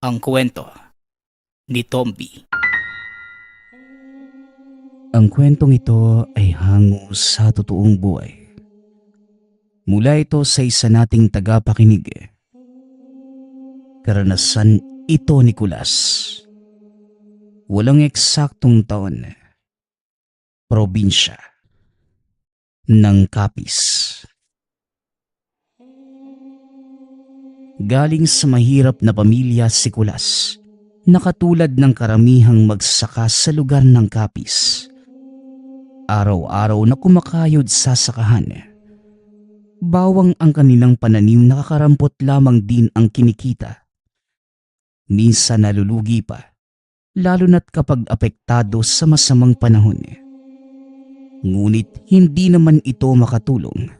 Ang kwento ni Tomby. Ang kwentong ito ay hango sa totoong buhay. Mula ito sa isa nating tagapakinig. Karanasan ito ni Kulas. Walang eksaktong taon. Probinsya ng Capiz. Galing sa mahirap na pamilya si Kulas, na katulad ng karamihang magsaka sa lugar ng Capiz. Araw-araw na kumakayod sa sakahan. Bawang ang kanilang pananim, nakakarampot lamang din ang kinikita. Minsan nalulugi pa, lalo na't kapag apektado sa masamang panahon. Ngunit hindi naman ito makatulong.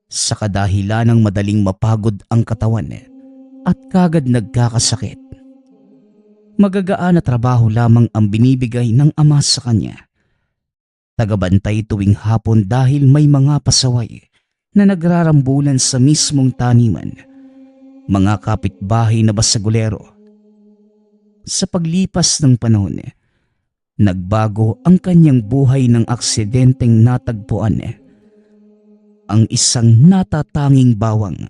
Sa kadahilan ng madaling mapagod ang katawan at kagad nagkakasakit. Magagaan na trabaho lamang ang binibigay ng ama sa kanya. Tagabantay tuwing hapon dahil may mga pasaway na nagrarambulan sa mismong taniman, mga kapitbahay na basagulero. Sa paglipas ng panahon, nagbago ang kanyang buhay ng aksidenteng natagpuan ang isang natatanging bawang.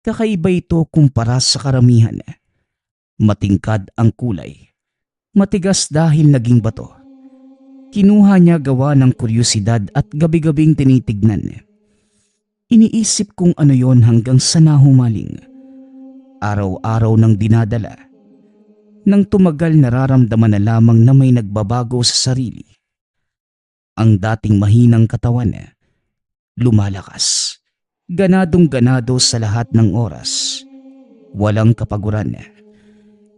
Kakaiba ito kumpara sa karamihan. Matingkad ang kulay, matigas dahil naging bato. Kinuha niya gawa ng kuryosidad at gabi-gabing tinitignan. Iniisip kung ano yon hanggang sa nahumaling. Araw-araw nang dinadala. Nang tumagal, nararamdaman na lamang na may nagbabago sa sarili. Ang dating mahinang katawan lumalakas. Ganadong-ganado sa lahat ng oras. Walang kapaguran.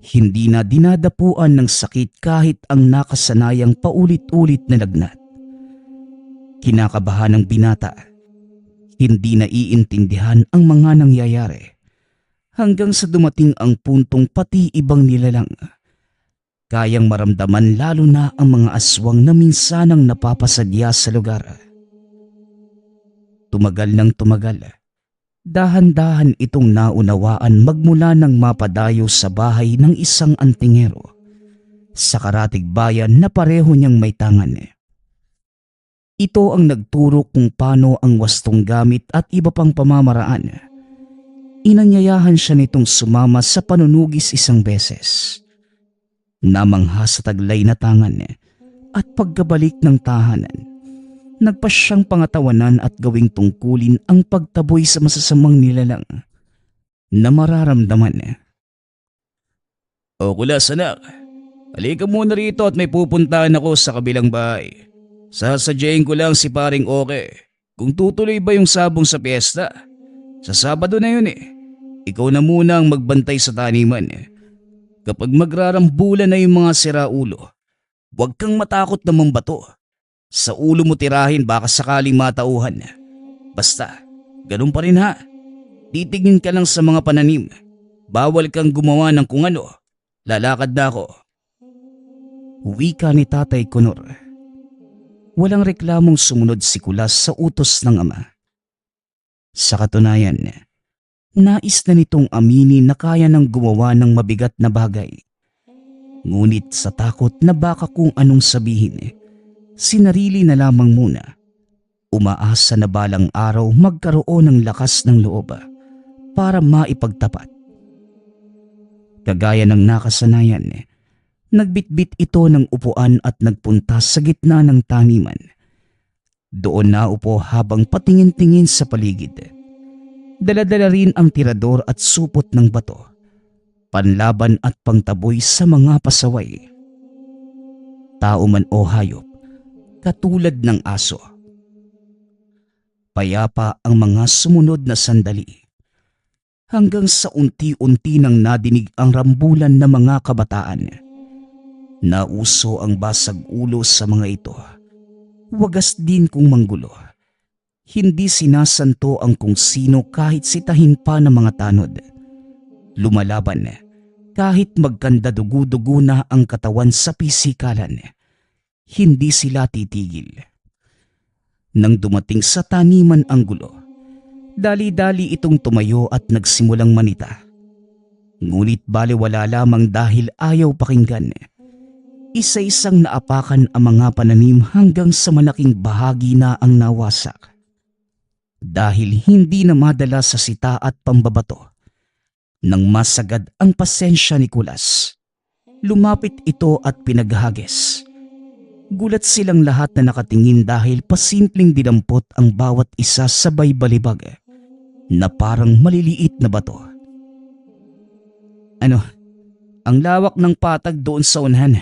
Hindi na dinadapuan ng sakit kahit ang nakasanayang paulit-ulit na lagnat. Kinakabahan ng binata. Hindi na iintindihan ang mga nangyayari. Hanggang sa dumating ang puntong pati ibang nilalang kayang maramdaman, lalo na ang mga aswang na minsanang napapasadya sa lugar. Tumagal ng tumagal. Dahan-dahan itong naunawaan magmula nang mapadayo sa bahay ng isang antingero sa karatig bayan na pareho niyang may tangan. Ito ang nagturo kung paano ang wastong gamit at iba pang pamamaraan. Inanyayahan siya nitong sumama sa panunugis isang beses. Namangha sa taglay na tangan at pagkabalik ng tahanan, nagpa siyang pangatawanan at gawing tungkulin ang pagtaboy sa masasamang nilalang na mararamdaman. O Kulas anak, halika muna rito at may pupuntahan ako sa kabilang bahay. Sasadyain ko lang si paring Oke kung tutuloy ba yung sabong sa piyesta. Sa Sabado na yun Ikaw na muna ang magbantay sa taniman. Kapag magrarambulan na yung mga siraulo, huwag kang matakot na mambato. Sa ulo mo tirahin, baka sakaling matauhan. Basta, ganun pa rin ha. Titingin ka lang sa mga pananim. Bawal kang gumawa ng kung ano. Lalakad na ako. Wika ni Tatay Kunor. Walang reklamong sumunod si Kulas sa utos ng ama. Sa katunayan, nais na nitong aminin na kaya nang gumawa ng mabigat na bagay. Ngunit sa takot na baka kung anong sabihin, sinarili na lamang muna. Umaasa na balang araw magkaroon ng lakas ng loob para maipagtapat. Kagaya ng nakasanayan, nagbitbit ito ng upuan at nagpunta sa gitna ng taniman. Doon naupo habang patingin-tingin sa paligid. Dala-dala rin ang tirador at supot ng bato, panlaban at pangtaboy sa mga pasaway. Tao man o hayop, katulad ng aso. Payapa ang mga sumunod na sandali. Hanggang sa unti-unti nang nadinig ang rambulan ng mga kabataan. Nauso ang basag ulo sa mga ito. Wagas din kung manggulo. Hindi sinasanto ang kung sino kahit sitahin pa ng mga tanod. Lumalaban kahit magkanda dugo-dugo na ang katawan sa pisikalan. Hindi sila titigil. Nang dumating sa taniman ang gulo, dali-dali itong tumayo at nagsimulang manita. Ngunit baliwala lamang dahil ayaw pakinggan. Isa-isang naapakan ang mga pananim hanggang sa malaking bahagi na ang nawasak. Dahil hindi na madala sa sita at pambabato. Nang masagad ang pasensya ni Kulas, lumapit ito at pinaghagis. Gulat silang lahat na nakatingin dahil pasimpleng dinampot ang bawat isa sabay balibag na parang maliliit na bato. Ano, ang lawak ng patag doon sa unahan.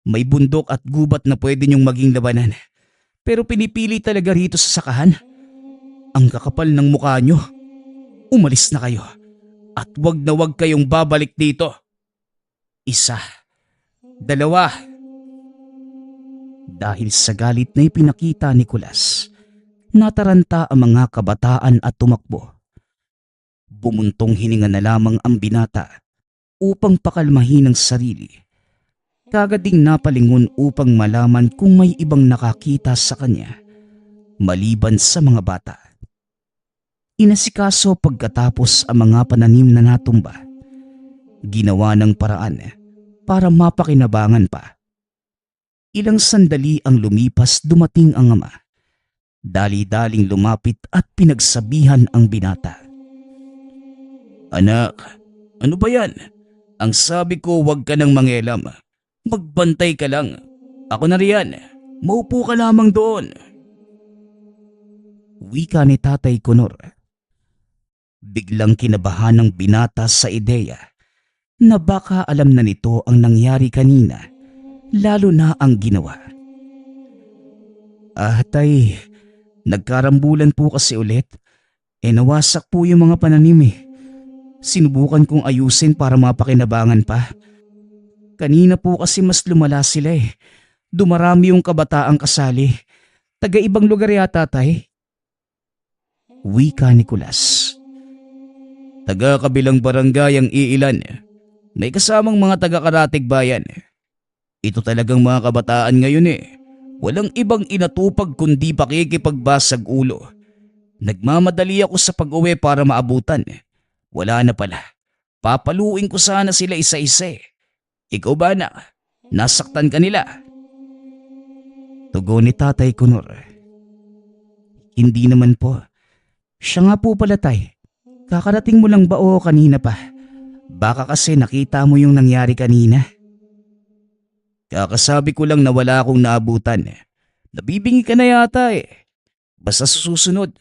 May bundok at gubat na pwede niyong maging labanan. Pero pinipili talaga rito sa sakahan. Ang kakapal ng mukha niyo. Umalis na kayo. At wag na wag kayong babalik dito. Isa. Dalawa. Dahil sa galit na ipinakita ni Kulas, nataranta ang mga kabataan at tumakbo. Bumuntong hininga na lamang ang binata upang pakalmahin ang sarili. Kagad ding napalingon upang malaman kung may ibang nakakita sa kanya, maliban sa mga bata. Inasikaso pagkatapos ang mga pananim na natumba. Ginawa ng paraan para mapakinabangan pa. Ilang sandali ang lumipas, dumating ang ama. Dali-daling lumapit at pinagsabihan ang binata. Anak, ano ba yan? Ang sabi ko wag ka nang mangialam. Magbantay ka lang. Ako na riyan. Maupo ka lamang doon. Wika ni Tatay Conor. Biglang kinabahan ng binata sa ideya na baka alam na nito ang nangyari kanina, lalo na ang ginawa. Tay, nagkarambulan po kasi ulit. Nawasak po yung mga pananim . Sinubukan kong ayusin para mapakinabangan pa. Kanina po kasi mas lumala sila . Dumarami yung kabataang kasali. Taga-ibang lugar yata, Tay. Wika ni Kulas. Taga-kabilang barangay ang iilan. May kasamang mga taga-Karatig Bayan. Ito talagang mga kabataan ngayon . Walang ibang inatupag kundi pakikipagbasag ulo. Nagmamadali ako sa pag-uwi para maabutan. Wala na pala. Papaluin ko sana sila isa-isa . Ikaw ba na? Nasaktan ka nila? Tugon ni Tatay Conor. Hindi naman po. Siya nga po pala, Tay. Kakarating mo lang ba o kanina pa? Baka kasi nakita mo yung nangyari kanina. Kakasabi ko lang na wala akong naabutan . Nabibingi ka na yata . Basta sa susunod,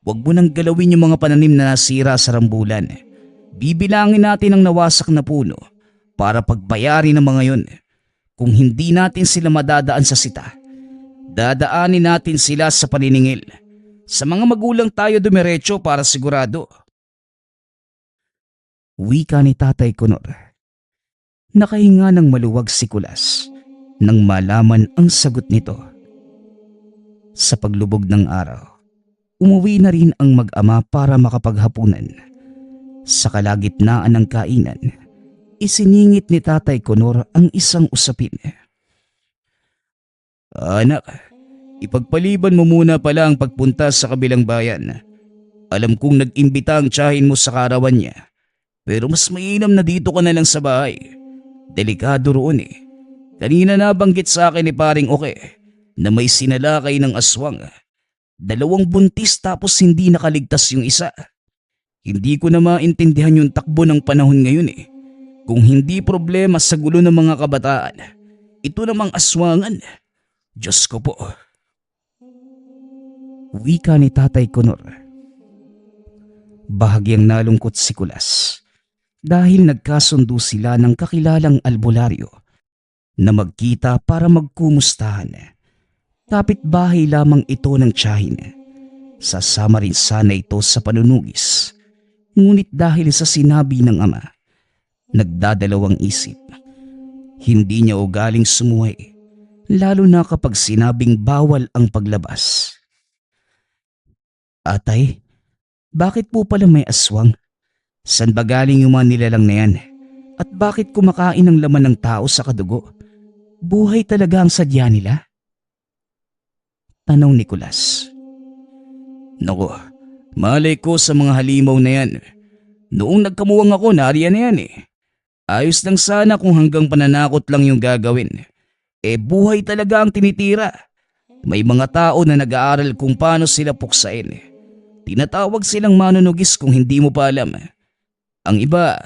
huwag mo nang galawin yung mga pananim na nasira sa rambulan. Bibilangin natin ang nawasak na puno para pagbayarin ng mga yun. Kung hindi natin sila madadaan sa sita, dadaanin natin sila sa paniningil. Sa mga magulang tayo dumiretso para sigurado. Wika ni Tatay Conor. Nakahinga ng maluwag si Kulas nang malaman ang sagot nito. Sa paglubog ng araw, umuwi na rin ang mag-ama para makapaghapunan. Sa kalagitnaan ng kainan, isiningit ni Tatay Conor ang isang usapin. Anak, ipagpaliban mo muna pala ang pagpunta sa kabilang bayan. Alam kong nag-imbita ang tiyahin mo sa karawan niya. Pero mas mainam na dito ka na lang sa bahay. Delikado roon . Kanina nabanggit sa akin ni Paring Oke na may sinalakay ng aswang. 2 buntis tapos hindi nakaligtas yung isa. Hindi ko na maintindihan yung takbo ng panahon ngayon . Kung hindi problema sa gulo ng mga kabataan, ito namang aswangan. Diyos ko po. Wika ni Tatay Conor. Bahagyang nalungkot si Kulas dahil nagkasundo sila ng kakilalang albularyo na magkita para magkumustahan. Kapitbahay lamang ito ng tiyahin. Sasama rin sana ito sa panunugis. Ngunit dahil sa sinabi ng ama, nagdadalawang isip. Hindi niya ugaling sumuhay, lalo na kapag sinabing bawal ang paglabas. Atay, bakit po pala may aswang? San ba galing yung mga nilalang na yan? At bakit kumakain ng laman ng tao sa kadugo? Buhay talaga ang sadya nila? Tanong ni Kulas. Naku, malay ko sa mga halimaw na yan. Noong nagkamuwang ako, nariyan na yan eh. Ayos lang sana kung hanggang pananakot lang yung gagawin. Buhay talaga ang tinitira. May mga tao na nag-aaral kung paano sila puksain. Tinatawag silang manunugis kung hindi mo pa alam. Ang iba,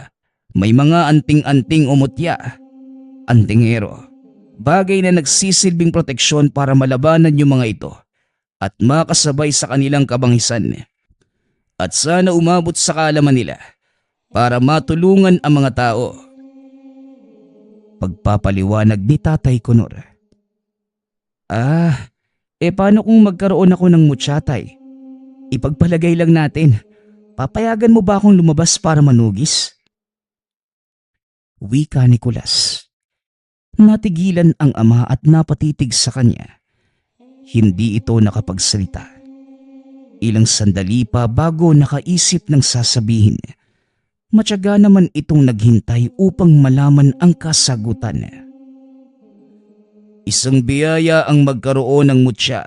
may mga anting-anting o mutya. Antingero. Bagay na nagsisilbing proteksyon para malabanan yung mga ito at makasabay sa kanilang kabanghisan. At sana umabot sa kaalaman nila para matulungan ang mga tao. Pagpapaliwanag ni Tatay Kunor. Paano kung magkaroon ako ng mutsatay? Ipagpalagay lang natin, papayagan mo ba akong lumabas para manugis? Wika ni Kulas. Natigilan ang ama at napatitig sa kanya. Hindi ito nakapagsalita. Ilang sandali pa bago nakaisip ng sasabihin. Matyaga naman itong naghintay upang malaman ang kasagutan. Isang biyaya ang magkaroon ng mutya.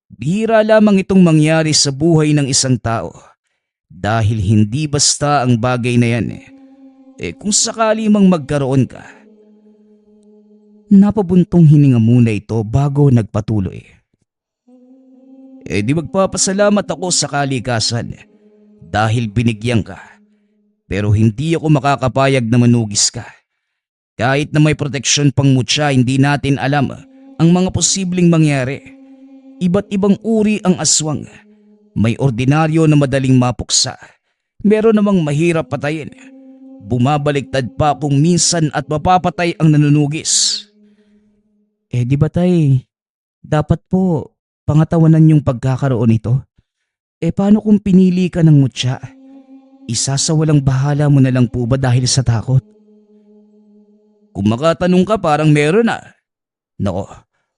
Bihira lamang itong mangyari sa buhay ng isang tao dahil hindi basta ang bagay na yan. Kung sakali mang magkaroon ka. Napabuntong hininga muna ito bago nagpatuloy. Di magpapasalamat ako sa kalikasan dahil binigyan ka. Pero hindi ako makakapayag na manugis ka. Kahit na may proteksyon pang mutya, hindi natin alam ang mga posibleng mangyari. Iba't ibang uri ang aswang. May ordinaryo na madaling mapuksa. Meron namang mahirap patayin. Bumabaliktad pa kung minsan at mapapatay ang nanunugis. Di ba tay, dapat po pangatawanan yung pagkakaroon nito? Paano kung pinili ka ng mutya? Isasawalang bahala mo na lang po ba dahil sa takot? Kung makatanong ka parang meron na. Nako,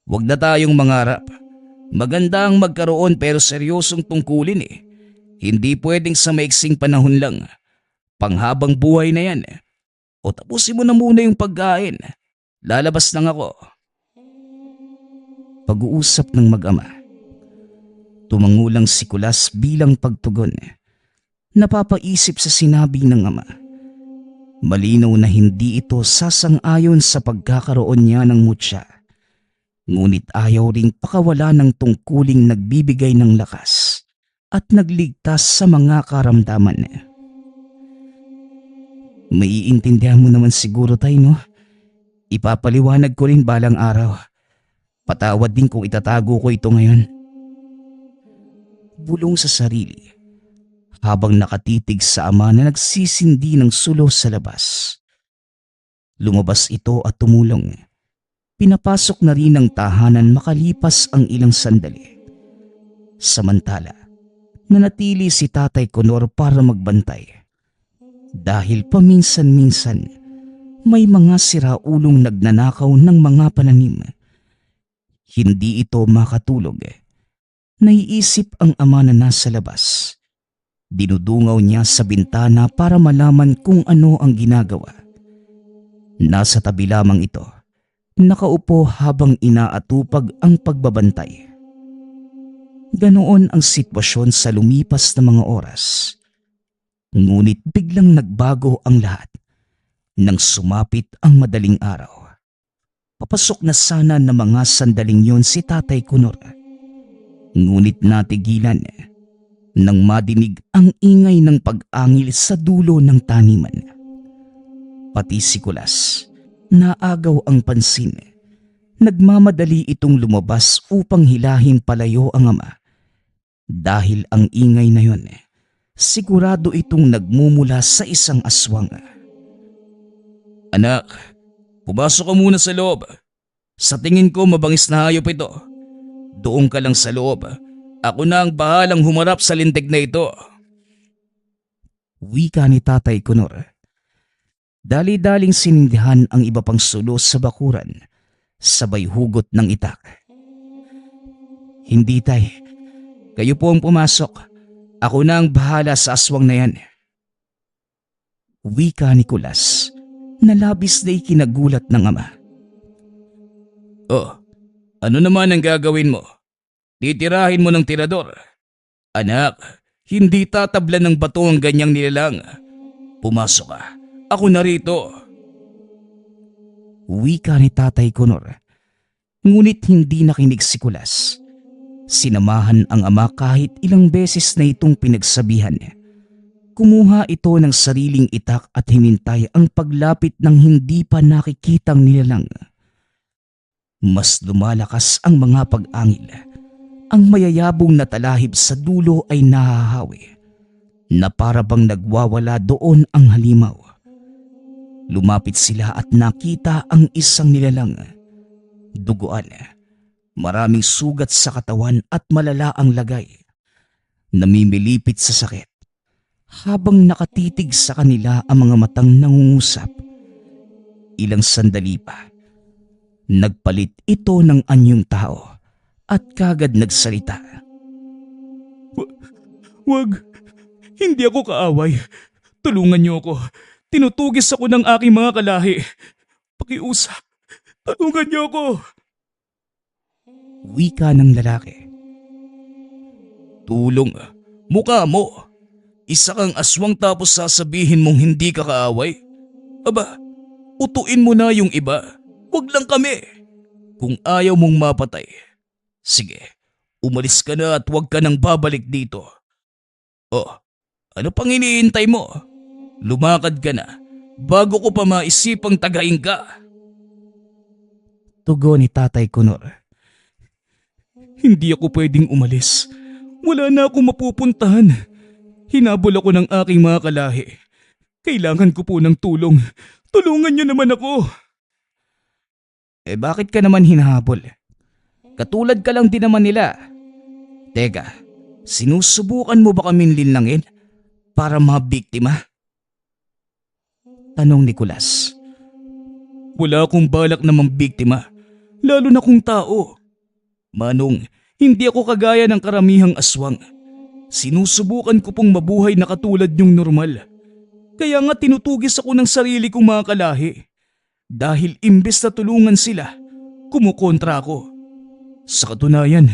wag na tayong mangarap. Maganda ang magkaroon pero seryosong tungkulin eh. Hindi pwedeng sa maiksing panahon lang. Panghabang buhay na yan. O tapusin mo na muna yung pagkain. Lalabas lang ako. Pag-uusap ng mag-ama. Tumangulang si Kulas bilang pagtugon. Napapaisip sa sinabi ng ama. Malinaw na hindi ito sasang-ayon sa pagkakaroon niya ng mutya. Ngunit ayaw ring pakawala ng tungkuling nagbibigay ng lakas at nagligtas sa mga karamdaman. Maiintindihan mo naman siguro tayo, no? Ipapaliwanag ko rin balang araw. Patawad din kung itatago ko ito ngayon. Bulong sa sarili habang nakatitig sa ama na nagsisindi ng sulo sa labas. Lumabas ito at tumulong. Pinapasok na rin ang tahanan makalipas ang ilang sandali. Samantala, nanatili si Tatay Kunor para magbantay. Dahil paminsan-minsan, may mga siraulong nagnanakaw ng mga pananim. Hindi ito makatulog. Naiisip ang ama na nasa labas. Dinudungaw niya sa bintana para malaman kung ano ang ginagawa. Nasa tabi lamang ito. Nakaupo habang inaatupag ang pagbabantay. Ganoon ang sitwasyon sa lumipas na mga oras. Ngunit biglang nagbago ang lahat nang sumapit ang madaling araw. Papasok na sana ng mga sandaling yon si Tatay Kunor. Ngunit natigilan nang madinig ang ingay ng pag-angil sa dulo ng taniman. Pati si Kulas, naagaw ang pansin. Nagmamadali itong lumabas upang hilahin palayo ang ama. Dahil ang ingay na yon, sigurado itong nagmumula sa isang aswang. Anak, pumasok ka muna sa loob. Sa tingin ko mabangis na hayop ito. Doon ka lang sa loob. Ako na ang bahalang humarap sa lintik na ito. Wika ni Tatay Kunor. Dali-daling sinindihan ang iba pang sulo sa bakuran, sabay hugot ng itak. Hindi tay, kayo po ang pumasok. Ako na ang bahala sa aswang na yan. Wika ni Kulas, na labis na ikinagulat ng ama. Oh, ano naman ang gagawin mo? Titirahin mo ng tirador. Anak, hindi tatablan ng bato ang ganyang nilalang. Pumasok ka. Ako narito. Wika ni Tatay Conor. Ngunit hindi nakinig si Kulas. Sinamahan ang ama kahit ilang beses na itong pinagsabihan. Kumuha ito ng sariling itak at hinintay ang paglapit ng hindi pa nakikitang nilalang. Mas lumalakas ang mga pag-angil. Ang mayayabong na talahib sa dulo ay nahahawi, na para bang nagwawala doon ang halimaw. Lumapit sila at nakita ang isang nilalang. Duguan, maraming sugat sa katawan at malala ang lagay. Namimilipit sa sakit. Habang nakatitig sa kanila ang mga matang nangungusap. Ilang sandali pa, nagpalit ito ng anyong tao at kagad nagsalita. Wag, hindi ako kaaway. Tulungan niyo ako. Tinutugis ako ng aking mga kalahi. Pakiusap, tulungan niyo ako. Wika ng lalaki. Tulong? Mukha mo. Isa kang aswang tapos sasabihin mong hindi ka kaaway? Aba, utuin mo na yung iba. Huwag lang kami. Kung ayaw mong mapatay, sige, umalis ka na at huwag ka nang babalik dito. Oh, ano pang iniintay mo? Lumakad ka na bago ko pa maisipang tagain ka. Tugon ni Tatay Conor. Hindi ako pwedeng umalis. Wala na akong mapupuntahan. Hinabol ako ng aking mga kalahi. Kailangan ko po ng tulong. Tulungan niyo naman ako. Bakit ka naman hinahabol? Katulad ka lang din naman nila. Teka, sinusubukan mo ba kaming linlangin para mabiktima? Tanong ni Kulas. Wala akong balak na mambiktima, lalo na kung tao. Manong, hindi ako kagaya ng karamihang aswang. Sinusubukan ko pong mabuhay na katulad yung normal. Kaya nga tinutugis ako ng sarili kong mga kalahi. Dahil imbes na tulungan sila, kumukontra ako. Sa katunayan,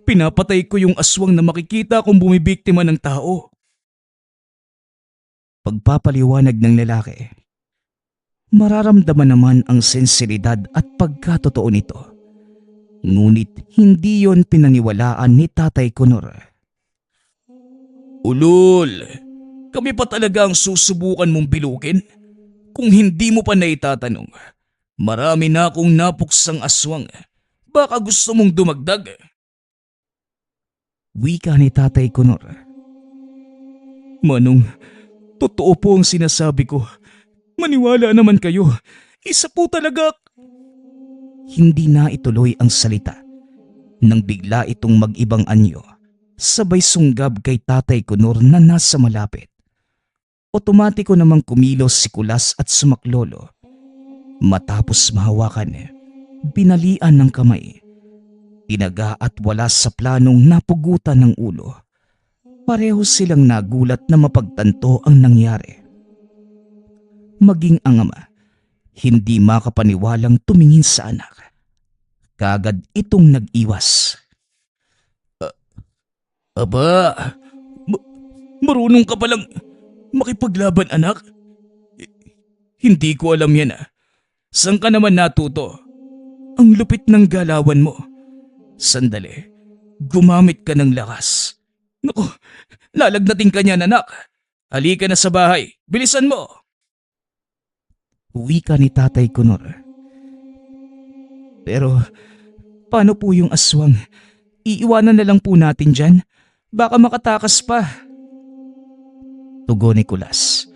pinapatay ko yung aswang na makikita kong bumibiktima ng tao. Pagpapaliwanag ng lalaki. Mararamdaman naman ang sensibilidad at pagkatotoo nito. Ngunit hindi yon pinaniwalaan ni Tatay Conor. Ulol, kami pa talaga ang susubukan mong bilugin? Kung hindi mo pa naitatanong, marami na akong napuksang aswang. Baka gusto mong dumagdag? Wika ni Tatay Conor. Manong, totoo po ang sinasabi ko. Maniwala naman kayo. Isa po talaga. Hindi na ituloy ang salita nang bigla itong mag-ibang anyo. Sabay sunggab kay Tatay Conor na nasa malapit. Otomatiko namang kumilos si Kulas at sumaklolo. Matapos mahawakan, binalian ng kamay. Tinaga at wala sa planong napugutan ng ulo. Pareho silang nagulat na mapagtanto ang nangyari. Maging ang ama, hindi makapaniwalang tumingin sa anak. Kagad itong nag-iwas. Aba, marunong ka palang makipaglaban, anak? Hindi ko alam yan ah. Saan ka naman natuto? Ang lupit ng galawan mo. Sandali, gumamit ka ng lakas. Naku, lalagnating ka niyan, anak. Halika na sa bahay, bilisan mo. Wika ni Tatay Conor. Pero paano po yung aswang? Iiwanan na lang po natin dyan? Baka makatakas pa. Tugon ni Kulas.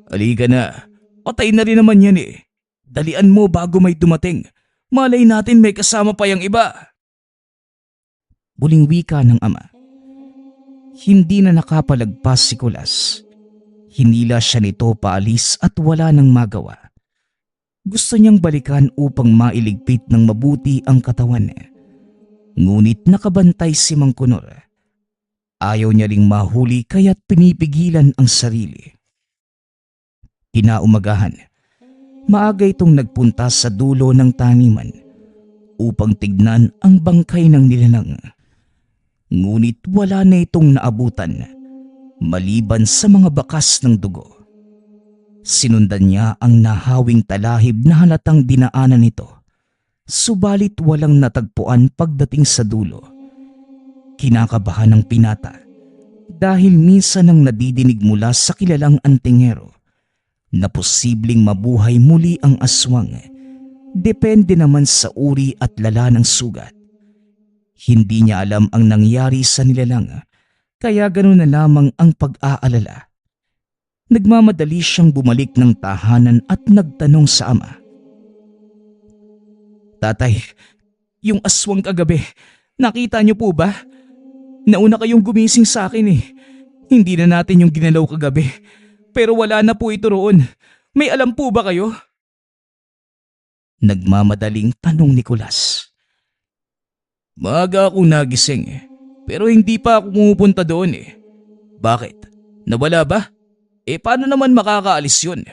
Halika na, patay na rin naman yan eh. Dalian mo bago may dumating. Malay natin may kasama pa yung iba. Muling wika ng ama. Hindi na nakapalagpas si Kulas. Hinila siya nito paalis at wala nang magawa. Gusto niyang balikan upang mailigpit ng mabuti ang katawan. Ngunit nakabantay si Mang Conor. Ayaw niya ring mahuli kaya't pinipigilan ang sarili. Kinaumagahan, maaga itong nagpunta sa dulo ng taniman upang tignan ang bangkay ng nilalang. Ngunit wala na itong naabutan maliban sa mga bakas ng dugo. Sinundan niya ang nahawing talahib na halatang dinaanan nito. Subalit walang natagpuan pagdating sa dulo. Kinakabahan ng pinata dahil minsan nang nadidinig mula sa kilalang antingero na posibleng mabuhay muli ang aswang. Depende naman sa uri at lala ng sugat. Hindi niya alam ang nangyari sa nilalang, kaya ganoon na lamang ang pag-aalala. Nagmamadali siyang bumalik ng tahanan at nagtanong sa ama. Tatay, yung aswang kagabi, nakita niyo po ba? Nauna kayong gumising sa akin eh. Hindi na natin yung ginalaw kagabi. Pero wala na po ito roon. May alam po ba kayo? Nagmamadaling tanong ni Kulas. Maaga akong nagising pero hindi pa ako pumupunta doon Bakit? Nawala ba? Paano naman makakaalis yun?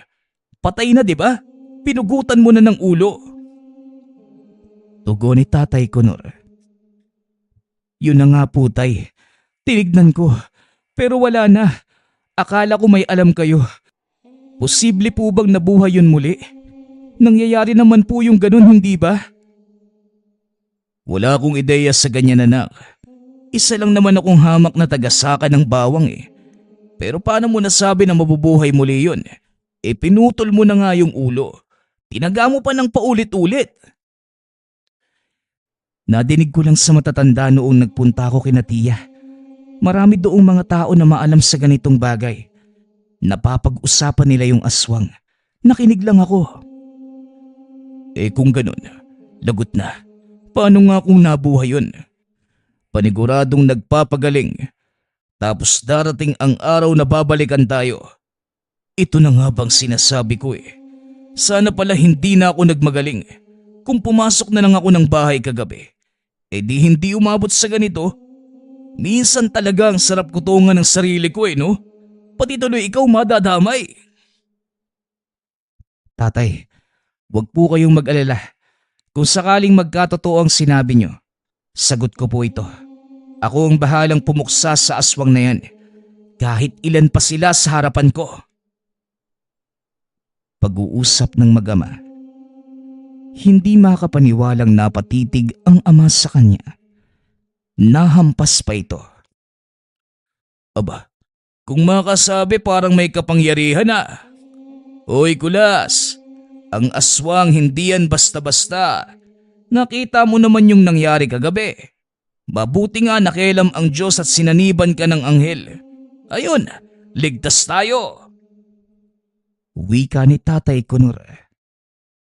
Patay na, di ba? Pinugutan mo na ng ulo. Tugon ni Tatay Kunor. Yun na nga po, tay. Tinignan ko, pero wala na. Akala ko may alam kayo. Posible po bang nabuhay yun muli? Nangyayari naman po yung ganun, hindi ba? Wala akong ideya sa ganyan, anak. Isa lang naman akong hamak na tagasaka ng bawang Pero paano mo nasabi na mabubuhay muli yun? Pinutol mo na nga yung ulo. Tinaga mo pa ng paulit-ulit. Nadinig ko lang sa matatanda noong nagpunta ako kina Tiya. Marami doong mga tao na maalam sa ganitong bagay. Napapag-usapan nila yung aswang. Nakinig lang ako. Kung ganun, lagot na. Paano nga kung nabuhay yun? Paniguradong nagpapagaling. Tapos darating ang araw na babalikan tayo. Ito na nga bang sinasabi ko Sana pala hindi na ako nagmagaling. Kung pumasok na lang ako ng bahay kagabi, di hindi umabot sa ganito. Minsan talaga ang sarap kutungan ng sarili ko no? Pati tuloy ikaw madadamay. Tatay, wag po kayong mag-alala. Kung sakaling magkatotoo ang sinabi nyo, sagot ko po ito. Ako ang bahalang pumuksa sa aswang na yan. Kahit ilan pa sila sa harapan ko. Pag-uusap ng mag-ama. Hindi makapaniwalang napatitig ang ama sa kanya. Nahampas pa ito. Aba, kung makasabi parang may kapangyarihan Hoy Kulas, ang aswang hindi yan basta-basta. Nakita mo naman yung nangyari kagabi. Mabuti nga nakialam ang Diyos at sinaniban ka ng anghel. Ayun, ligtas tayo. Wika ni Tatay Kunor.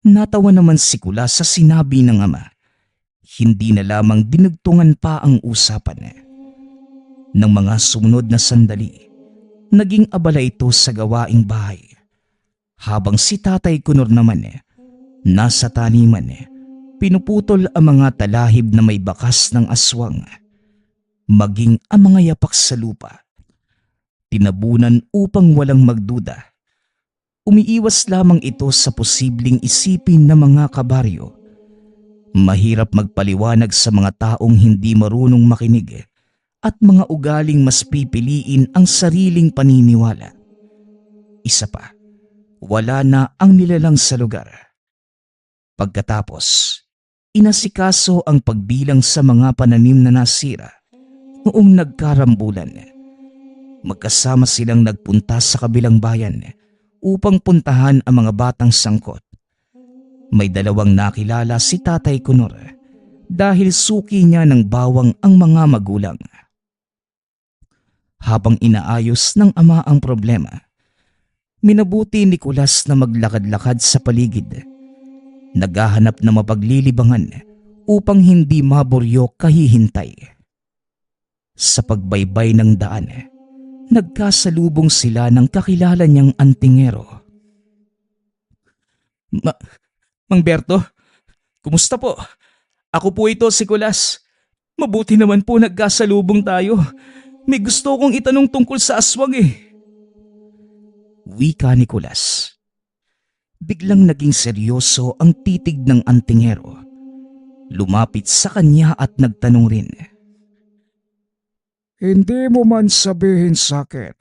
Natawa naman si Kulas sa sinabi ng ama. Hindi na lamang dinugtungan pa ang usapan. Nang mga sumunod na sandali, naging abala ito sa gawaing bahay. Habang si Tatay Kunor naman nasa taniman pinuputol ang mga talahib na may bakas ng aswang, maging ang mga yapak sa lupa. Tinabunan upang walang magduda. Umiiwas lamang ito sa posibleng isipin ng mga kabaryo. Mahirap magpaliwanag sa mga taong hindi marunong makinig at mga ugaling mas pipiliin ang sariling paniniwala. Isa pa, wala na ang nilalang sa lugar. Pagkatapos, inasikaso ang pagbilang sa mga pananim na nasira noong nagkarambulan. Magkasama silang nagpunta sa kabilang bayan upang puntahan ang mga batang sangkot. May dalawang nakilala si Tatay Kunor dahil suki niya ng bawang ang mga magulang. Habang inaayos ng ama ang problema, minabuti ni Kulas na maglakad-lakad sa paligid. Naghahanap na mapaglilibangan upang hindi maburyo kahihintay. Sa pagbaybay ng daan, nagkasalubong sila ng kakilala niyang antingero. Mang Berto, kumusta po? Ako po ito si Kulas. Mabuti naman po nagkasalubong tayo. May gusto kong itanong tungkol sa aswang Wika ni Kulas. Biglang naging seryoso ang titig ng antingero. Lumapit sa kanya at nagtanong rin. Hindi mo man sabihin sa akin,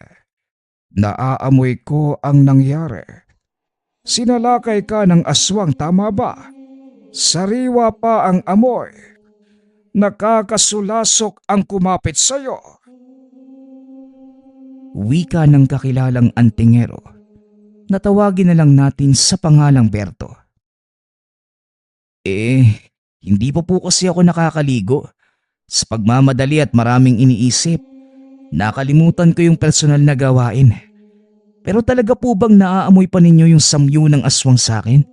naaamoy ko ang nangyari Sinalakay ka ng aswang, tama ba? Sariwa pa ang amoy. Nakakasulasok ang kumapit sa'yo. Wika ng kakilalang antingero na tawagin na lang natin sa pangalang Berto. Hindi pa po kasi ako nakakaligo. Sa pagmamadali at maraming iniisip, nakalimutan ko yung personal na gawain. Pero talaga po bang naaamoy pa ninyo yung samyo ng aswang sa akin?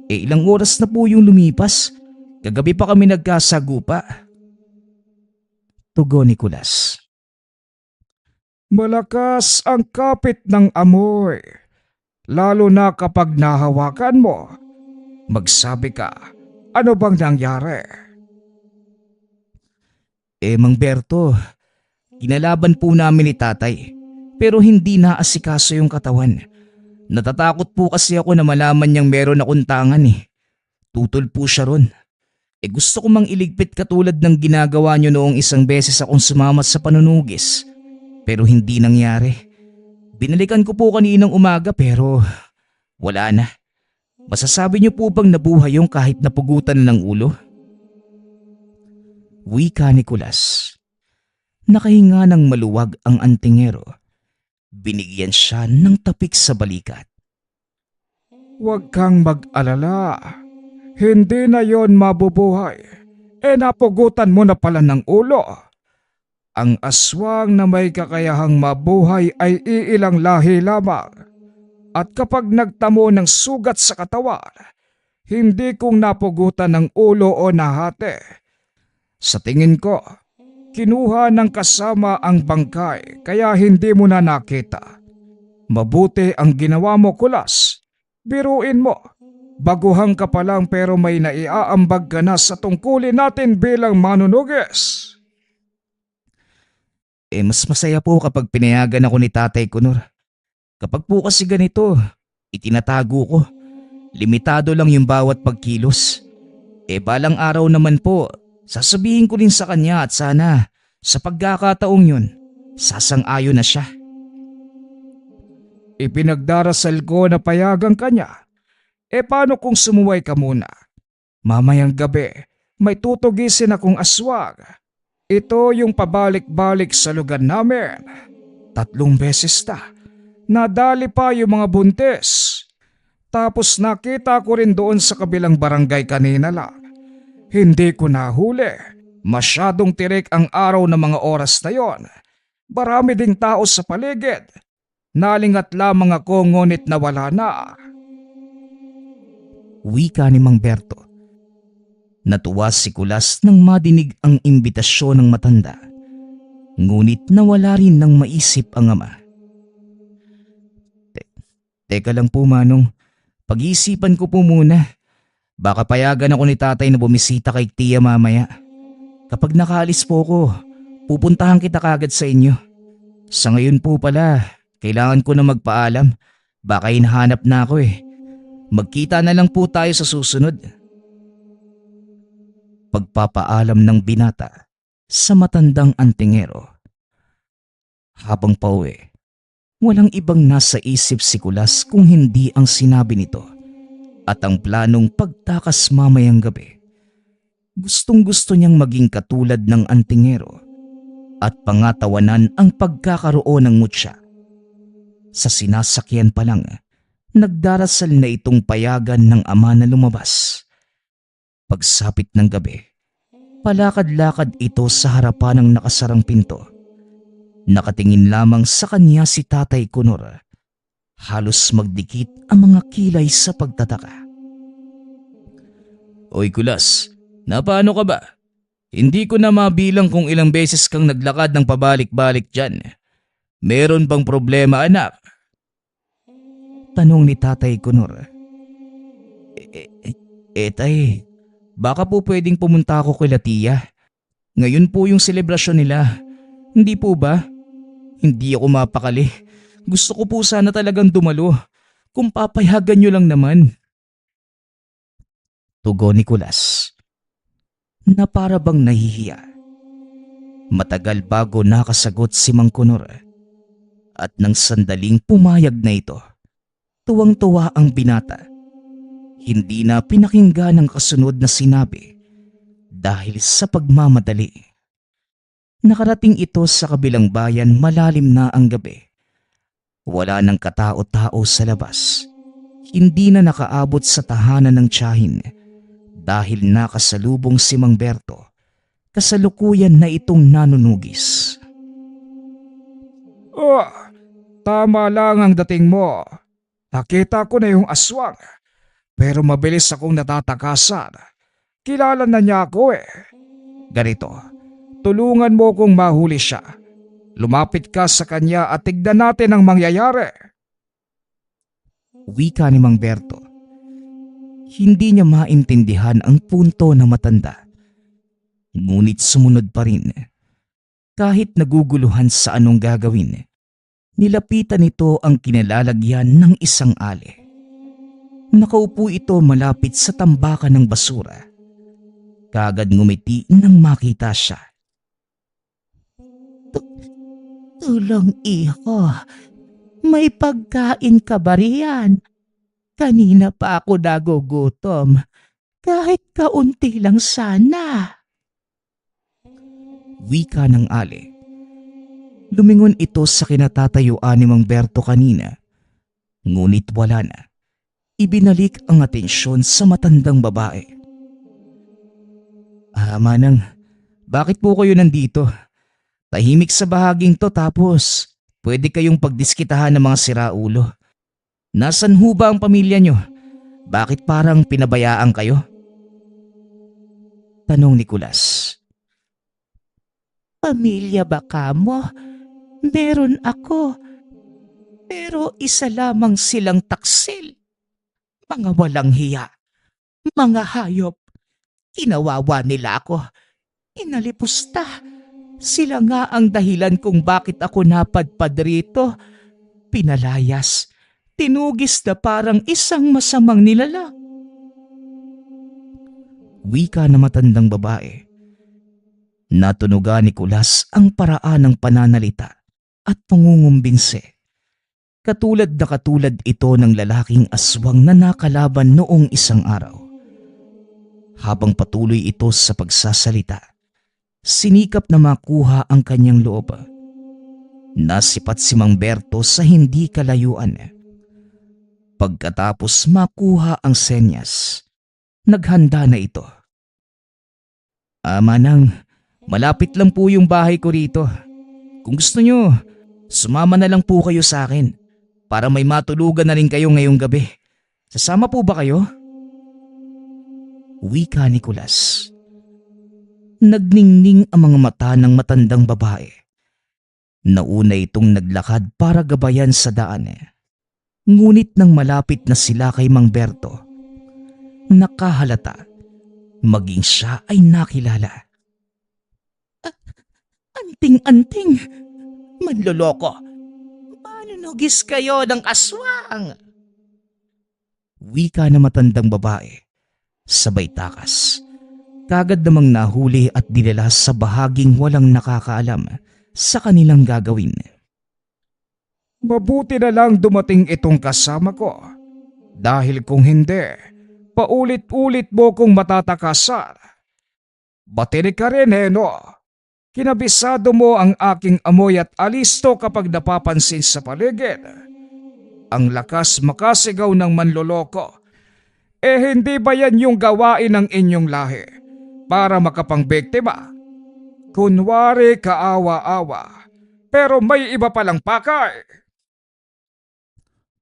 Ilang oras na po yung lumipas. Kagabi pa kami nagkasagupa. Tugon ni Kulas. Malakas ang kapit ng amoy. Lalo na kapag nahawakan mo. Magsabi ka, ano bang nangyari? Mang Berto, kinalaban po namin ni tatay pero hindi naasikaso yung katawan. Natatakot po kasi ako na malaman niyang meron akong tangan eh. Tutol po siya ron. Gusto ko mang iligpit katulad ng ginagawa niyo noong isang beses akong sumama sa panunugis. Pero hindi nangyari. Binalikan ko po kaninang umaga pero wala na. Masasabi niyo po bang nabuhay yung kahit napugutan ng ulo? Wika ni Kulas. Nakahinga ng maluwag ang antingero. Binigyan siya ng tapik sa balikat. Huwag kang mag-alala. Hindi na yon mabubuhay. Napugutan mo na pala ng ulo. Ang aswang na may kakayahang mabuhay ay iilang lahi lamang. At kapag nagtamo ng sugat sa katawan, hindi kong napugutan ng ulo o nahati. Sa tingin ko, kinuha ng kasama ang bangkay kaya hindi mo na nakita. Mabuti ang ginawa mo, Kulas. Biruin mo, baguhan ka pa lang pero may naiaambag ka na sa tungkulin natin bilang manunugis. Mas masaya po kapag pinayagan ako ni Tatay Kunor. Kapag po kasi ganito, itinatago ko. Limitado lang yung bawat pagkilos. Balang araw naman po, sasabihin ko rin sa kanya at sana sa pagkakataong yun, sasang-ayon na siya. Ipinagdarasal ko na payagan kanya. Paano kung sumuway ka muna? Mamayang gabi, may tutugisin akong aswang. Ito yung pabalik-balik sa lugar namin. 3 beses na. Nadali pa yung mga buntis. Tapos nakita ko rin doon sa kabilang barangay kanina lang. Hindi ko nahuli. Masyadong tirik ang araw ng mga oras na yon. Marami ding tao sa paligid. Nalingat lamang ako ngunit nawala na. Wika ni Mang Berto. Natuwa si Kulas nang madinig ang imbitasyon ng matanda. Ngunit nawala rin ng maisip ang ama. Teka lang po, Manong. Pag-iisipan ko po muna. Baka payagan ako ni tatay na bumisita kay Tia mamaya. Kapag nakaalis po ko, pupuntahan kita kagad sa inyo. Sa ngayon po pala, kailangan ko na magpaalam. Baka hinahanap na ako eh. Magkita na lang po tayo sa susunod. Pagpapaalam ng binata sa matandang antingero. Habang pauwi, walang ibang nasa isip si Kulas kung hindi ang sinabi nito at ang planong pagtakas mamayang gabi. Gustong-gusto niyang maging katulad ng antingero at pangatawanan ang pagkakaroon ng mutya. Sa sinasakyan pa lang, nagdarasal na itong payagan ng ama na lumabas. Pagsapit ng gabi, palakad-lakad ito sa harapan ng nakasarang pinto. Nakatingin lamang sa kanya si Tatay Kunor. Halos magdikit ang mga kilay sa pagtataka. Oy Kulas, napaano ka ba? Hindi ko na mabilang kung ilang beses kang naglakad ng pabalik-balik dyan. Meron bang problema, anak? Tanong ni Tatay Kunor. Tay, baka po pwedeng pumunta ako kay Tia. Ngayon po yung selebrasyon nila. Hindi po ba? Hindi ako mapakali. Gusto ko po sana talagang dumalo. Kung papayagan nyo lang naman. Tugon ni Kulas na para bang nahihiya. Matagal bago nakasagot si Mang Kunor at nang sandaling pumayag na ito, Tuwang-tuwa ang binata. Hindi na pinakinggan ang kasunod na sinabi dahil sa pagmamadali. Nakarating ito sa kabilang bayan malalim na ang gabi. Wala nang katao-tao sa labas. Hindi na nakaabot sa tahanan ng tiyahin dahil nakasalubong si Mang Berto. Kasalukuyan na itong nanunugis. Oh, tama lang ang dating mo. Nakita ko na yung aswang, pero mabilis akong natatakasan. Kilala na niya ako eh. Ganito, tulungan mo kong mahuli siya. Lumapit ka sa kanya at tignan natin ang mangyayari. Wika ni Mang Berto. Hindi niya maintindihan ang punto ng matanda. Ngunit sumunod pa rin. Kahit naguguluhan sa anong gagawin, nilapitan nito ang kinalalagyan ng isang ali. Nakaupo ito malapit sa tambakan ng basura. Kagad ngumiti nang makita siya. Tulong iho, may pagkain ka ba riyan? Kanina pa ako nagugutom, kahit kaunti lang sana. Wika ng ali. Lumingon ito sa kinatatayuan ni Mang Berto kanina. Ngunit wala na. Ibinalik ang atensyon sa matandang babae. Manang, bakit po kayo nandito? Tahimik sa bahaging to tapos pwede kayong pagdiskitahan ng mga siraulo. Nasaan ho ba ang pamilya nyo? Bakit parang pinabayaan kayo? Tanong ni Kulas. Pamilya ba kamo? Meron ako. Pero isa lamang silang taksil. Mga walang hiya. Mga hayop. Kinawawa nila ako. Inalipusta. Sila nga ang dahilan kung bakit ako napadpad rito. Pinalayas. Tinugis na parang isang masamang nilalang. Wika na matandang babae. Natunugan ni Kulas ang paraan ng pananalita at pangungumbinse. Katulad ito ng lalaking aswang na nakalaban noong isang araw. Habang patuloy ito sa pagsasalita, sinikap na makuha ang kanyang loob. Nasipat si Mang Berto sa hindi kalayuan. Pagkatapos makuha ang senyas, naghanda na ito. Manang, malapit lang po yung bahay ko rito. Kung gusto nyo, sumama na lang po kayo sa akin para may matulugan na rin kayo ngayong gabi. Sasama po ba kayo? Wika ni Kulas. Nagningning ang mga mata ng matandang babae. Nauna itong naglakad para gabayan sa daan. Ngunit nang malapit na sila kay Mang Berto, nakahalata, maging siya ay nakilala. Anting-anting, manloloko. Manunugis kayo ng aswang. Wika na matandang babae. Sabay takas. Kagad namang nahuli at dinala sa bahaging walang nakakaalam sa kanilang gagawin. Mabuti na lang dumating itong kasama ko. Dahil kung hindi, paulit-ulit mo kong matatakasan. Batinig ka rin, no? Kinabisado mo ang aking amoy at alisto kapag napapansin sa paligid. Ang lakas makasigaw ng manloloko. Hindi ba yan yung gawain ng inyong lahi para makapangbiktima? Kunwari kaawa-awa, pero may iba palang pakay.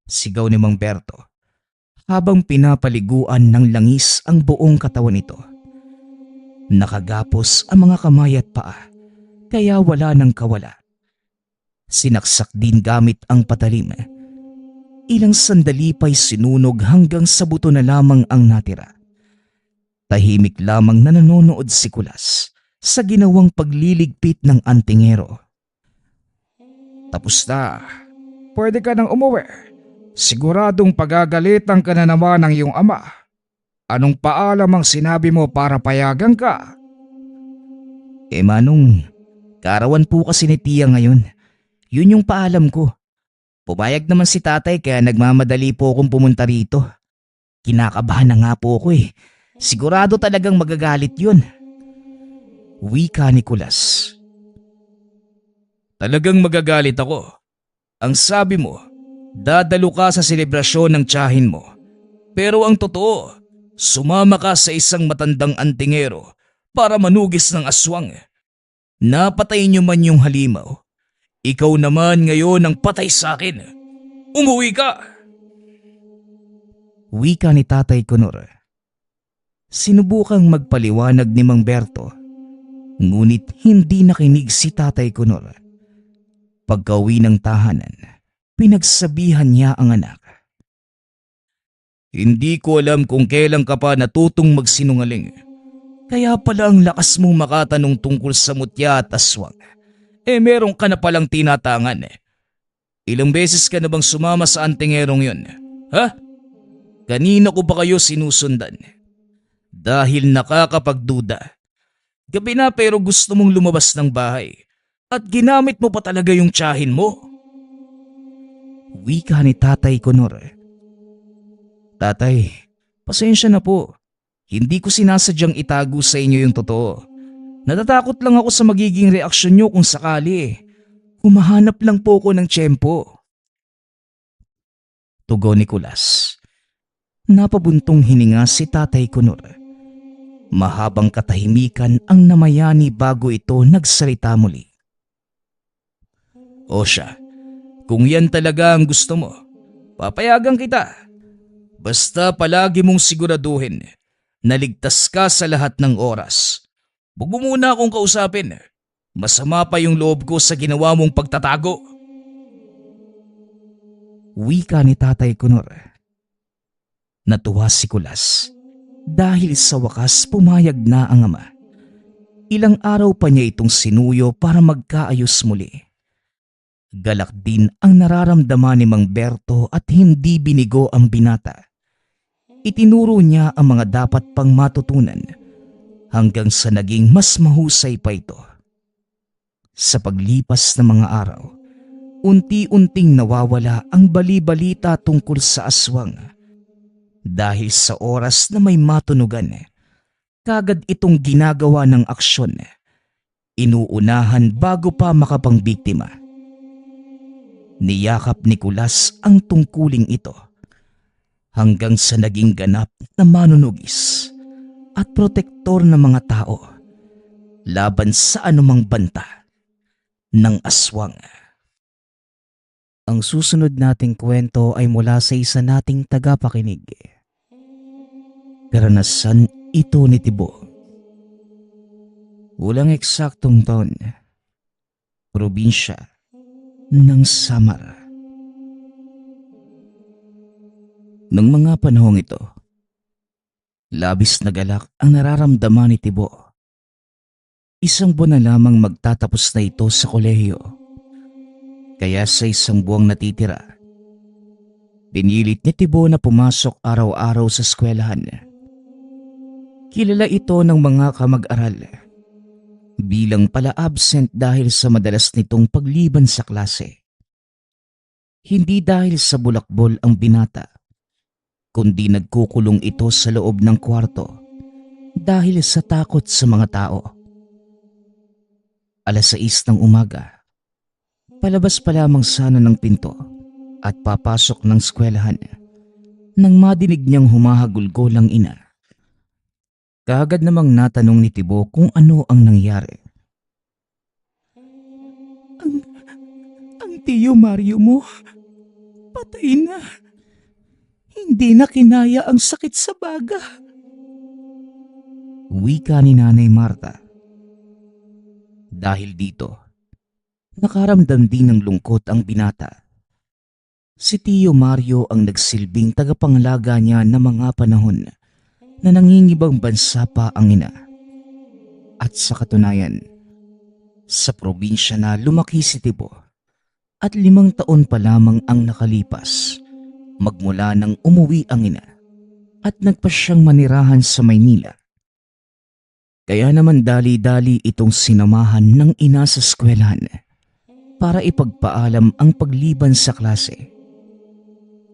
Sigaw ni Mang Berto habang pinapaliguan ng langis ang buong katawan nito. Nakagapos ang mga kamay at paa, kaya wala nang kawala. Sinaksak din gamit ang patalim. Ilang sandali pa'y sinunog hanggang sa buto na lamang ang natira. Tahimik lamang na nanonood si Kulas sa ginawang pagliligpit ng antingero. Tapos na. Pwede ka nang umuwi. Siguradong pagagalitan ka na naman ng iyong ama. Anong paalam ang sinabi mo para payagan ka? Manong, karawan po kasi ni Tia ngayon. Yun yung paalam ko. Pumayag naman si tatay kaya nagmamadali po akong pumunta rito. Kinakabahan na nga po ako eh. Sigurado talagang magagalit yun. Wika ni Kulas. Talagang magagalit ako. Ang sabi mo, dadalo ka sa selebrasyon ng tiyahin mo. Pero ang totoo, sumama ka sa isang matandang antingero para manugis ng aswang. Napatay niyo man yung halimaw. Ikaw naman ngayon ang patay sa akin. Umuwi ka! Wika ni Tatay Kunor. Sinubukang magpaliwanag ni Mang Berto, ngunit hindi nakinig si Tatay Kunor. Pagka-uwi ng tahanan, pinagsabihan niya ang anak. Hindi ko alam kung kailan ka pa natutong magsinungaling. Kaya pala ang lakas mong makatanong tungkol sa mutya at aswang. Meron ka na palang tinatangan. Ilang beses ka na bang sumama sa antingerong yun? Ha? Kanina ko ba kayo sinusundan? Dahil nakakapagduda. Gabi na pero gusto mong lumabas ng bahay. At ginamit mo pa talaga yung tiyahin mo. Wika ni Tatay Kunor. Tatay, pasensya na po. Hindi ko sinasadyang itago sa inyo yung totoo. Natatakot lang ako sa magiging reaksyon nyo kung sakali. Humahanap lang po ako ng tiyempo. Tugon ni Kulas. Napabuntong hininga si Tatay Kunor. Mahabang katahimikan ang namayani bago ito nagsalita muli. O siya, kung yan talaga ang gusto mo, papayagan kita. Basta palagi mong siguraduhin na ligtas ka sa lahat ng oras. Huwag mo muna akong kausapin. Masama pa yung loob ko sa ginawa mong pagtatago. Wika ni Tatay Kunor. Natuwa si Kulas dahil sa wakas pumayag na ang ama. Ilang araw pa niya itong sinuyo para magkaayos muli. Galak din ang nararamdaman ni Mang Berto at hindi binigo ang binata. Itinuro niya ang mga dapat pang matutunan hanggang sa naging mas mahusay pa ito. Sa paglipas ng mga araw, unti-unting nawawala ang bali-balita tungkol sa aswang. Dahil sa oras na may matunugan, kagad itong ginagawa ng aksyon. Inuunahan bago pa makapangbiktima. Niyakap ni Kulas ang tungkuling ito hanggang sa naging ganap na manunugis at protektor ng mga tao laban sa anumang banta ng aswang. Ang susunod nating kwento ay mula sa isa nating tagapakinig. Karanasan ito ni Tibo. Walang eksaktong taon. Probinsya ng Samar. Nang mga panahong ito, labis na galak ang nararamdaman ni Tibo. Isang buwan na lamang magtatapos na ito sa kolehiyo. Kaya sa isang buwang natitira, pinilit ni Tibo na pumasok araw-araw sa eskwelahan. Kilala ito ng mga kamag-aral bilang pala-absent dahil sa madalas nitong pagliban sa klase. Hindi dahil sa bulakbol ang binata, kundi nagkukulong ito sa loob ng kwarto dahil sa takot sa mga tao. 6:00 ng umaga, palabas pa lamang sana ng pinto at papasok ng eskwelahan nang madinig niyang humahagulgol ang ina. Kaagad namang natanong ni Tibo kung ano ang nangyari. Ang tiyo Mario mo, patay na. Hindi na kinaya ang sakit sa baga. Wika ni Nanay Marta. Dahil dito, nakaramdam din ng lungkot ang binata. Si Tiyo Mario ang nagsilbing tagapangalaga niya ng mga panahon na nangingibang bansa pa ang ina. At sa katunayan, sa probinsya na lumaki si Tibo at 5 taon pa lamang ang nakalipas magmula nang umuwi ang ina at nagpa siyang manirahan sa Maynila. Kaya naman dali-dali itong sinamahan ng ina sa eskwelahan. para ipagpaalam ang pagliban sa klase.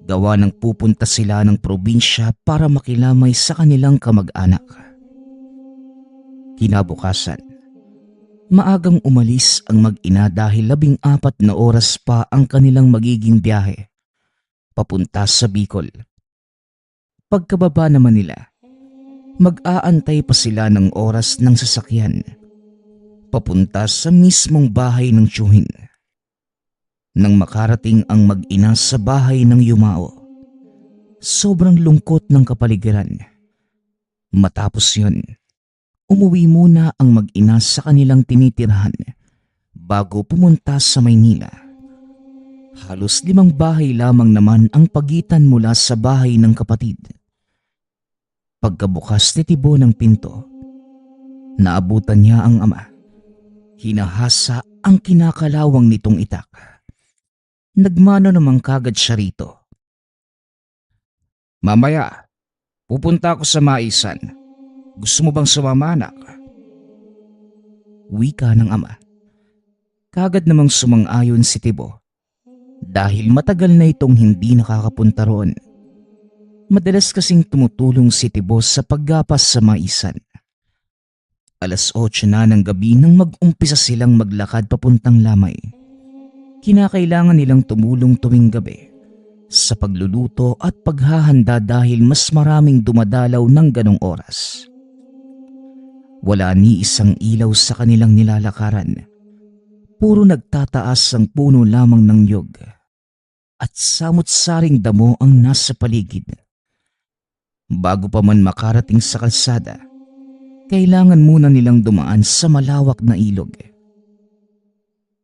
Gawa ng pupunta sila ng probinsya para makilamay sa kanilang kamag-anak. Kinabukasan, maagang umalis ang mag-ina dahil 14 na oras pa ang kanilang magiging biyahe papunta sa Bicol. Pagkababa naman nila, mag-aantay pa sila ng oras ng sasakyan papunta sa mismong bahay ng tiyuhin. Nang makarating ang mag-ina sa bahay ng yumao, sobrang lungkot ng kapaligiran. Matapos yun, umuwi muna ang mag-ina sa kanilang tinitirhan bago pumunta sa Maynila. Halos 5 bahay lamang naman ang pagitan mula sa bahay ng kapatid. Pagkabukas ni Tibo ng pinto, naabutan niya ang ama. Hinahasa ang kinakalawang nitong itak. Nagmano namang kagad siya rito. Mamaya, pupunta ako sa Maisan. Gusto mo bang sumama, anak? Wika ng ama. Kagad namang sumang-ayon si Tibo dahil matagal na itong hindi nakakapunta roon. Madalas kasing tumutulong si Tibo sa paggapas sa Maisan. 8:00 na ng gabi nang mag-umpisa silang maglakad papuntang Lamay. Kinakailangan nilang tumulong tuwing gabi sa pagluluto at paghahanda dahil mas maraming dumadalaw ng ganong oras. Wala ni isang ilaw sa kanilang nilalakaran. Puro nagtataas ang puno lamang ng niyog at samot-saring damo ang nasa paligid. Bago pa man makarating sa kalsada, kailangan muna nilang dumaan sa malawak na ilog.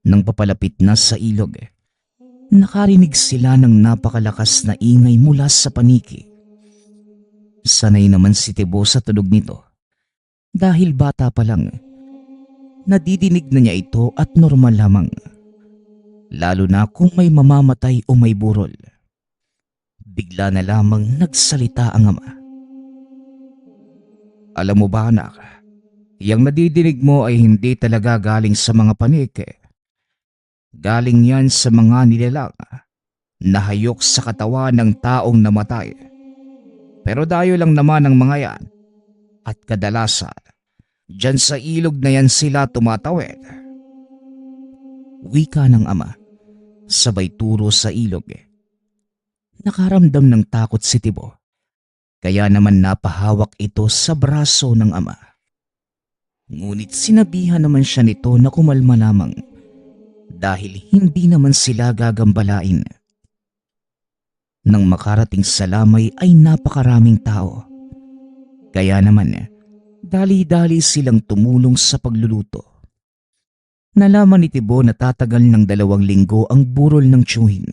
Nang papalapit na sa ilog, nakarinig sila ng napakalakas na ingay mula sa paniki. Sanay naman si Tibo sa tunog nito dahil bata pa lang. Nadidinig na niya ito at normal lamang, lalo na kung may mamamatay o may burol. Bigla na lamang nagsalita ang ama. Alam mo ba, anak, yang nadidinig mo ay hindi talaga galing sa mga paniki. Galing yan sa mga nilalang na hayok sa katawan ng taong namatay. Pero dayo lang naman ang mga yan at kadalasan, dyan sa ilog na yan sila tumatawid. Wika ng ama, sabay turo sa ilog. Nakaramdam ng takot si Tibo, kaya naman napahawak ito sa braso ng ama. Ngunit sinabihan naman siya nito na kumalma lamang dahil hindi naman sila gagambalain. Nang makarating sa Lamay ay napakaraming tao. Kaya naman, dali-dali silang tumulong sa pagluluto. Nalaman ni Tibo na tatagal ng 2 linggo ang burol ng tiyuhin.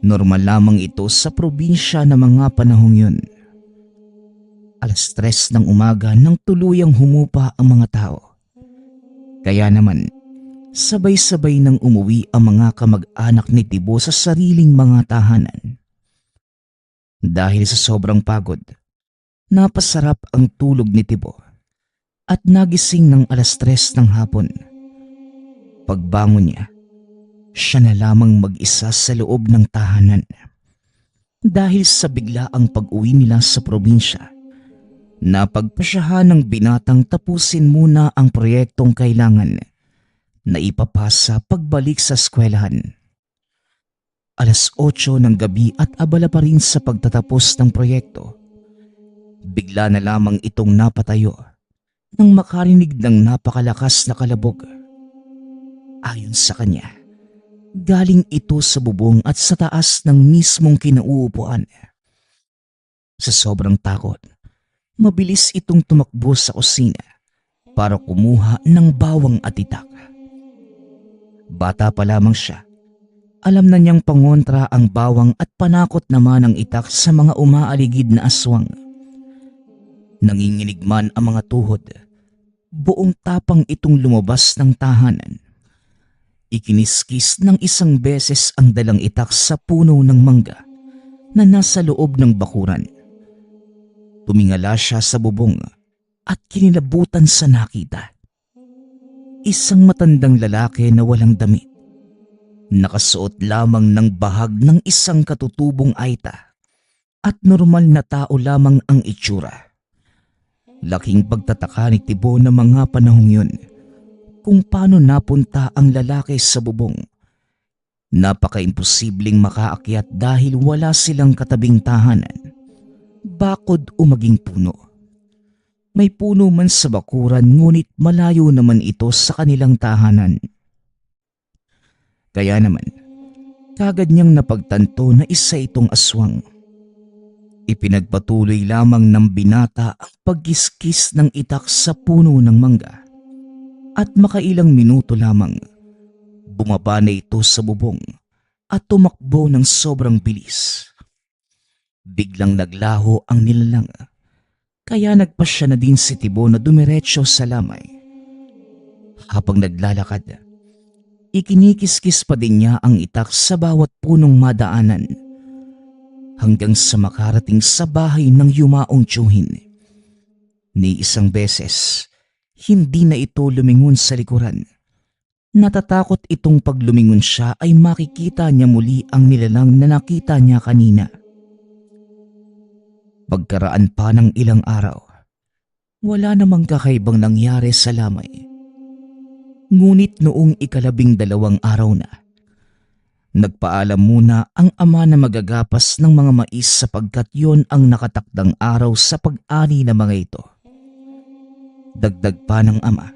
Normal lamang ito sa probinsya na mga panahong yun. 3:00 ng umaga nang tuluyang humupa ang mga tao. Kaya naman, sabay-sabay nang umuwi ang mga kamag-anak ni Tibo sa sariling mga tahanan. Dahil sa sobrang pagod, napasarap ang tulog ni Tibo at nagising ng 3:00 ng hapon. Pagbangon niya, siya na lamang mag-isa sa loob ng tahanan. Dahil sa biglaang pag-uwi nila sa probinsya, napagpasyahan ng binatang tapusin muna ang proyektong kailangan na ipapasa pagbalik sa eskwelahan. 8:00 ng gabi at abala pa rin sa pagtatapos ng proyekto. Bigla na lamang itong napatayo nang makarinig ng napakalakas na kalabog. Ayon sa kanya, galing ito sa bubong at sa taas ng mismong kinauupuan. Sa sobrang takot, mabilis itong tumakbo sa kusina para kumuha ng bawang at itak. Bata pa lamang siya, alam na niyang pangontra ang bawang at panakot naman ang itak sa mga umaaligid na aswang. Nanginginig man ang mga tuhod, buong tapang itong lumabas ng tahanan. Ikiniskis ng 1 beses ang dalang itak sa puno ng mangga na nasa loob ng bakuran. Tumingala siya sa bubong at kinilabutan sa nakita. Isang matandang lalaki na walang damit Nakasuot lamang ng bahag ng isang katutubong aita at normal na tao lamang ang itsura. Laking pagtataka ni Tibo na mga panahong yun kung paano napunta ang lalaki sa bubong. Napaka-imposibleng makaakyat dahil wala silang katabing tahanan, bakod o maging puno. May puno man sa bakuran ngunit malayo naman ito sa kanilang tahanan. Kaya naman, kagad niyang napagtanto na isa itong aswang. Ipinagpatuloy lamang ng binata ang pagkiskis ng itak sa puno ng mangga. At makailang minuto lamang, bumaba na ito sa bubong at tumakbo ng sobrang bilis. Biglang naglaho ang nilalang, kaya nagpasya na din si Tibo na dumiretso sa lamay. Habang naglalakad, ikinikiskis pa din niya ang itak sa bawat punong madaanan hanggang sa makarating sa bahay ng yumaong tiyuhin. Ni isang beses, hindi na ito lumingon sa likuran. Natatakot itong pag lumingon siya ay makikita niya muli ang nilalang na nakita niya kanina. Pagkaraan pa ng ilang araw, wala namang kakaibang nangyari sa lamay. Ngunit noong 12 araw na, nagpaalam muna ang ama na magagapas ng mga mais sapagkat yon ang nakatakdang araw sa pag-ani ng mga ito. Dagdag pa ng ama,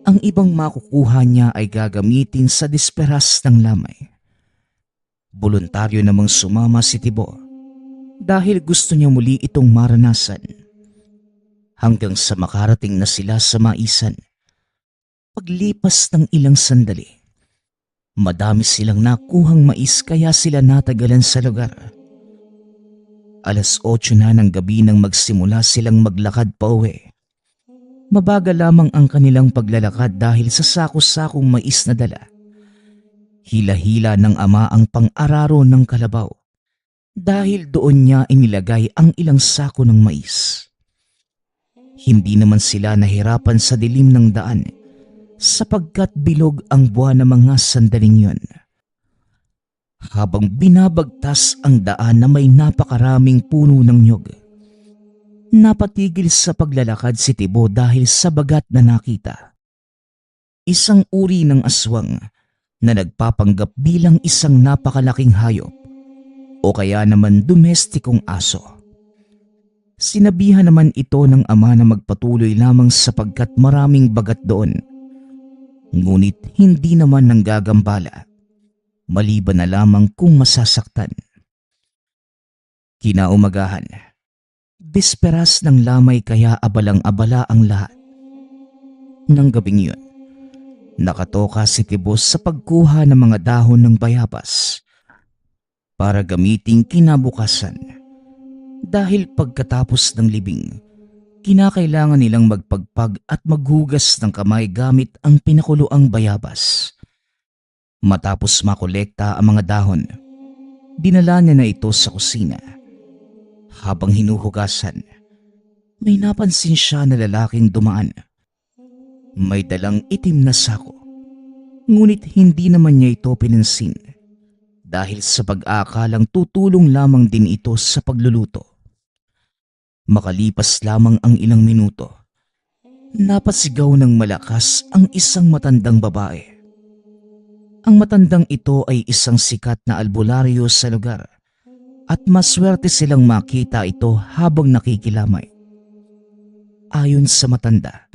ang ibang makukuha niya ay gagamitin sa disperas ng lamay. Voluntaryo namang sumama si Tibo dahil gusto niya muli itong maranasan. Hanggang sa makarating na sila sa maisan. Paglipas ng ilang sandali, madami silang nakuhang mais kaya sila natagalan sa lugar. 8:00 na ng gabi nang magsimula silang maglakad pa uwi. Mabagal lamang ang kanilang paglalakad dahil sa sako-sakong mais na dala. Hila-hila ng ama ang pang-araro ng kalabaw dahil doon niya inilagay ang ilang sako ng mais. Hindi naman sila nahirapan sa dilim ng daan sapagkat bilog ang buwan ng mga sandaling yun. Habang binabagtas ang daan na may napakaraming puno ng nyog, napatigil sa paglalakad si Tibo dahil sa bagat na nakita. Isang uri ng aswang na nagpapanggap bilang isang napakalaking hayop o kaya naman domestikong aso. Sinabihan naman ito ng ama na magpatuloy lamang sapagkat maraming bagat doon. Ngunit hindi naman nanggagambala, maliban na lamang kung masasaktan. Kinaumagahan, bisperas ng lamay kaya abalang-abala ang lahat. Nang gabing yun, nakatoka si Tibo sa pagkuha ng mga dahon ng bayabas para gamiting kinabukasan. Dahil pagkatapos ng libing, kinakailangan nilang magpagpag at maghugas ng kamay gamit ang pinakuloang bayabas. Matapos makolekta ang mga dahon, dinala niya na ito sa kusina. Habang hinuhugasan, may napansin siya na lalaking dumaan. May dalang itim na sako, ngunit hindi naman niya ito pinansin dahil sa pag-aakalang tutulong lamang din ito sa pagluluto. Makalipas lamang ang ilang minuto, napasigaw ng malakas ang isang matandang babae. Ang matandang ito ay isang sikat na albularyo sa lugar at maswerte silang makita ito habang nakikilamay. Ayon sa matanda,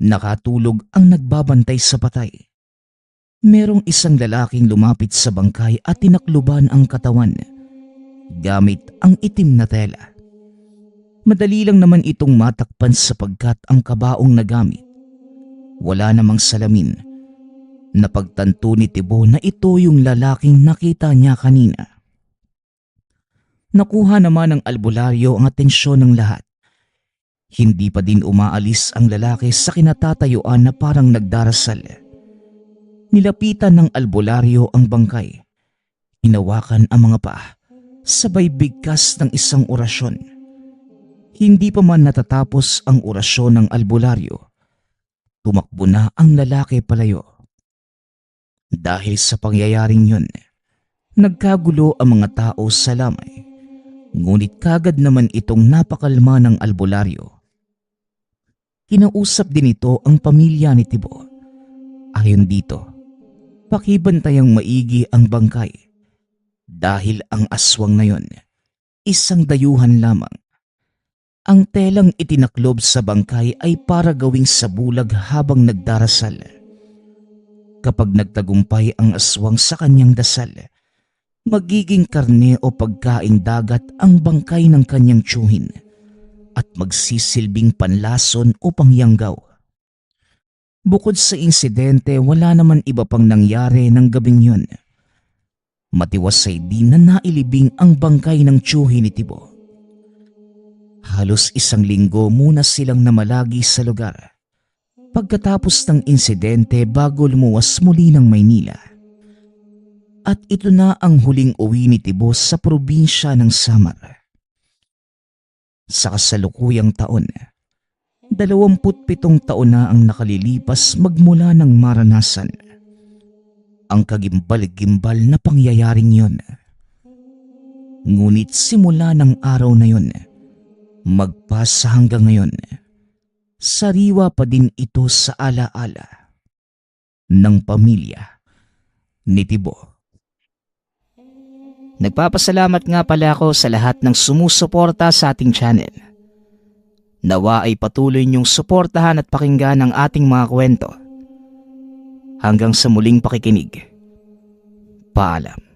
nakatulog ang nagbabantay sa patay. Merong isang lalaking lumapit sa bangkay at tinakluban ang katawan gamit ang itim na tela. Madali lang naman itong matakpan sapagkat ang kabaong nagamit, wala namang salamin. Napagtanto ni Tibo na ito yung lalaking nakita niya kanina. Nakuha naman ng albularyo ang atensyon ng lahat. Hindi pa din umaalis ang lalaki sa kinatatayuan na parang nagdarasal. Nilapitan ng albularyo ang bangkay. Hinawakan ang mga paa, sabay bigkas ng isang orasyon. Hindi pa man natatapos ang orasyon ng albularyo, tumakbo na ang lalaki palayo. Dahil sa pangyayaring yun, nagkagulo ang mga tao sa lamay. Ngunit kagad naman itong napakalma ng albularyo. Kinausap din ito ang pamilya ni Tibo. Ayon dito, pakibantayang maigi ang bangkay dahil ang aswang na yon, isang dayuhan lamang. Ang telang itinaklob sa bangkay ay para gawing sabulag habang nagdarasal. Kapag nagtagumpay ang aswang sa kanyang dasal, magiging karne o pagkaing dagat ang bangkay ng kanyang tiyuhin at magsisilbing panlason o pangyanggaw. Bukod sa insidente, wala naman iba pang nangyari ng gabing yun. Matiwasay din na nailibing ang bangkay ng tiyuhin ni Tibo. Halos 1 linggo muna silang namalagi sa lugar pagkatapos ng insidente bago lumuwas muli ng Maynila. At ito na ang huling uwi ni Tibo sa probinsya ng Samar. Sa kasalukuyang taon, 27 taon na ang nakalilipas magmula ng maranasan ang kagimbal-gimbal na pangyayaring yon. Ngunit simula ng araw na yon, magpasa hanggang ngayon, sariwa pa din ito sa alaala ng pamilya ni Tibo. Nagpapasalamat nga pala ako sa lahat ng sumusuporta sa ating channel. Nawa ay patuloy niyong suportahan at pakinggan ang ating mga kwento. Hanggang sa muling pakikinig. Paalam.